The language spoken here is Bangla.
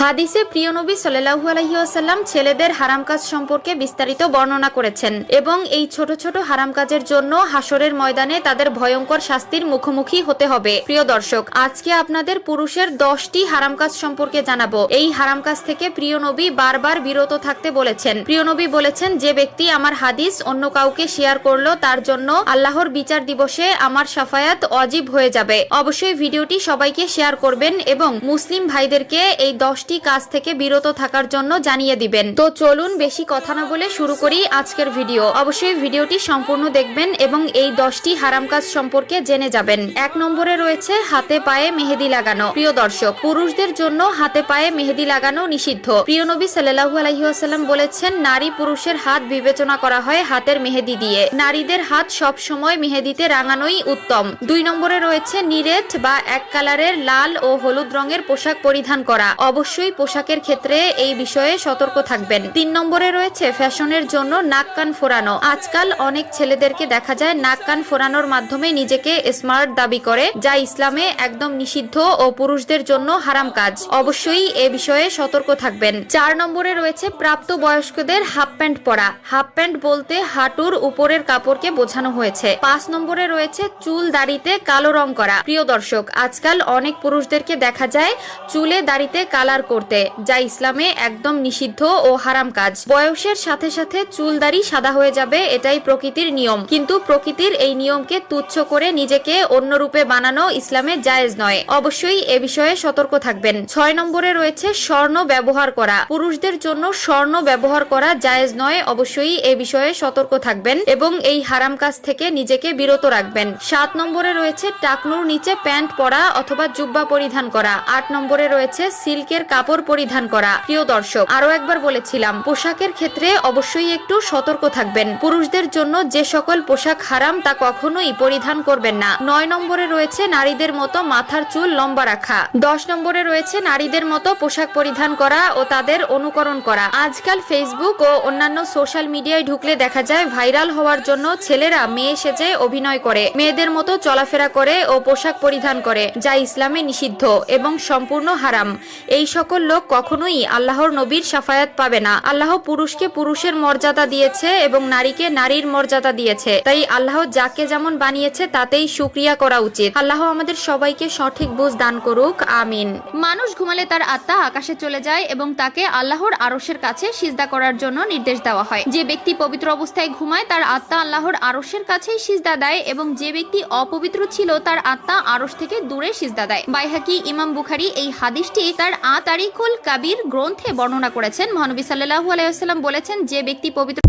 হাদিসে প্রিয় নবী সাল্লাল্লাহু আলাইহি ওয়াসাল্লাম ছেলেদের হারাম কাজ সম্পর্কে বিস্তারিত বর্ণনা করেছেন এবং এই ছোট ছোট হারাম কাজের জন্য হাসরের ময়দানে তাদের ভয়ঙ্কর শাস্তির মুখোমুখি হতে হবে। প্রিয় দর্শক, আজকে আপনাদের পুরুষের 10টি হারাম কাজ সম্পর্কে জানাবো। এই হারাম কাজ থেকে প্রিয় নবী বারবার বিরত থাকতে বলেছেন। প্রিয় নবী বলেছেন, যে ব্যক্তি আমার হাদিস অন্য কাউকে শেয়ার করলো তার জন্য আল্লাহর বিচার দিবসে আমার শাফায়াত ওয়াজিব হয়ে যাবে। অবশ্যই ভিডিওটি সবাইকে শেয়ার করবেন এবং মুসলিম ভাইদেরকে এই 10টি কাজ থেকে বিরত থাকার জন্য জানিয়ে দিবেন। তো চলুন বেশি কথা না বলে শুরু করি আজকের ভিডিও। অবশ্যই ভিডিওটি সম্পূর্ণ দেখবেন এবং এই 10টি হারাম কাজ সম্পর্কে জেনে যাবেন। 1 নম্বরে রয়েছে হাতে পায়ে মেহেদি লাগানো। প্রিয় দর্শক, পুরুষদের জন্য হাতে পায়ে মেহেদি লাগানো নিষিদ্ধ। প্রিয় নবী সাল্লাল্লাহু আলাইহি ওয়াসাল্লাম বলেছেন, নারী পুরুষের হাত বিবেচনা করা হয় হাতের মেহেদি দিয়ে। নারীদের হাত সব সময় মেহেদিতে রাঙানোই উত্তম। 2 নম্বরে রয়েছে নিরেট বা এক কালারের লাল ও হলুদ রঙের পোশাক পরিধান করা। অবশ্যই পোশাকের ক্ষেত্রে এই বিষয়ে সতর্ক থাকবেন। 3 নম্বরে রয়েছে ফ্যাশনের জন্য নাক কান ফোরানো। আজকাল অনেক ছেলেদেরকে দেখা যায় নাক কান ফোরানোর মাধ্যমে নিজেকে স্মার্ট দাবি করে, যা ইসলামে একদম নিষিদ্ধ ও পুরুষদের জন্য হারাম কাজ। অবশ্যই এ বিষয়ে সতর্ক থাকবেন। 4 নম্বরে রয়েছে প্রাপ্ত বয়স্কদের হাফ প্যান্ট পরা। হাফ প্যান্ট বলতে হাঁটুর উপরের কাপড়কে বোঝানো হয়েছে। 5 নম্বরে রয়েছে চুল দাড়িতে কালো রং করা। প্রিয় দর্শক, আজকাল অনেক পুরুষদেরকে দেখা যায় চুলে দাড়িতে কালার করতে, যা ইসলামে একদম নিষিদ্ধ ও হারাম কাজ। বয়সের সাথে সাথে চুল দাড়ি সাদা হয়ে যাবে, এটাই প্রকৃতির নিয়ম। কিন্তু প্রকৃতির এই নিয়মকে তুচ্ছ করে নিজেকে অন্য রূপে বানানো ইসলামে জায়েজ নয়। অবশ্যই এ বিষয়ে সতর্ক থাকবেন। 6 নম্বরে রয়েছে স্বর্ণ ব্যবহার করা। পুরুষদের জন্য স্বর্ণ ব্যবহার করা জায়েজ নয়। অবশ্যই এ বিষয়ে সতর্ক থাকবেন এবং এই হারাম কাজ থেকে নিজেকে বিরত রাখবেন। 7 নম্বরে রয়েছে টাকনুর নিচে প্যান্ট পরা অথবা জুব্বা পরিধান করা। 8 নম্বরে রয়েছে সিল্কের কাপড় পরিধান করা। প্রিয় দর্শক, আরো একবার বলেছিলাম, পোশাকের ক্ষেত্রে অবশ্যই একটু সতর্ক থাকবেন। পুরুষদের জন্য যে সকল পোশাক হারাম তা কখনোই পরিধান করবেন না। 9 নম্বরে রয়েছে নারীদের মতো মাথার চুল লম্বা রাখা। 10 নম্বরে রয়েছে নারীদের মতো পোশাক পরিধান করা ও তাদের অনুকরণ করা। আজকাল ফেসবুক ও অন্যান্য সোশ্যাল মিডিয়ায় ঢুকলে দেখা যায় ভাইরাল হওয়ার জন্য ছেলেরা মেয়ে সেজে অভিনয় করে, মেয়েদের মতো চলাফেরা করে ও পোশাক পরিধান করে, যা ইসলামে নিষিদ্ধ এবং সম্পূর্ণ হারাম। এই সকল লোক কখনোই আল্লাহর নবীর শাফায়াত পাবে না। আল্লাহ পুরুষকে পুরুষের মর্যাদা দিয়েছে এবং নারীকে নারীর মর্যাদা দিয়েছে। তাই আল্লাহ যাকে যেমন বানিয়েছে তাতেই শুকরিয়া করা উচিত। আল্লাহ আমাদের সবাইকে সঠিক বুঝ দান করুক, আমিন। মানুষ ঘুমালে তার আত্মা আকাশে চলে যায় এবং তাকে আল্লাহর আরশের কাছে সিজদা করার জন্য নির্দেশ দেওয়া হয়। যে ব্যক্তি পবিত্র অবস্থায় ঘুমায় তার আত্মা আল্লাহর আরশের কাছেই সিজদা দেয় এবং যে ব্যক্তি অপবিত্র ছিল তার আত্মা আরশ থেকে দূরে সিজদা দেয়। বাইহাকি, ইমাম বুখারী এই হাদিসটি তার তারিখুল কাবির গ্রন্থে বর্ণনা করেছেন। মহানবী সাল্লাল্লাহু আলাইহি ওয়াসাল্লাম বলেছেন, যে ব্যক্তি পবিত্র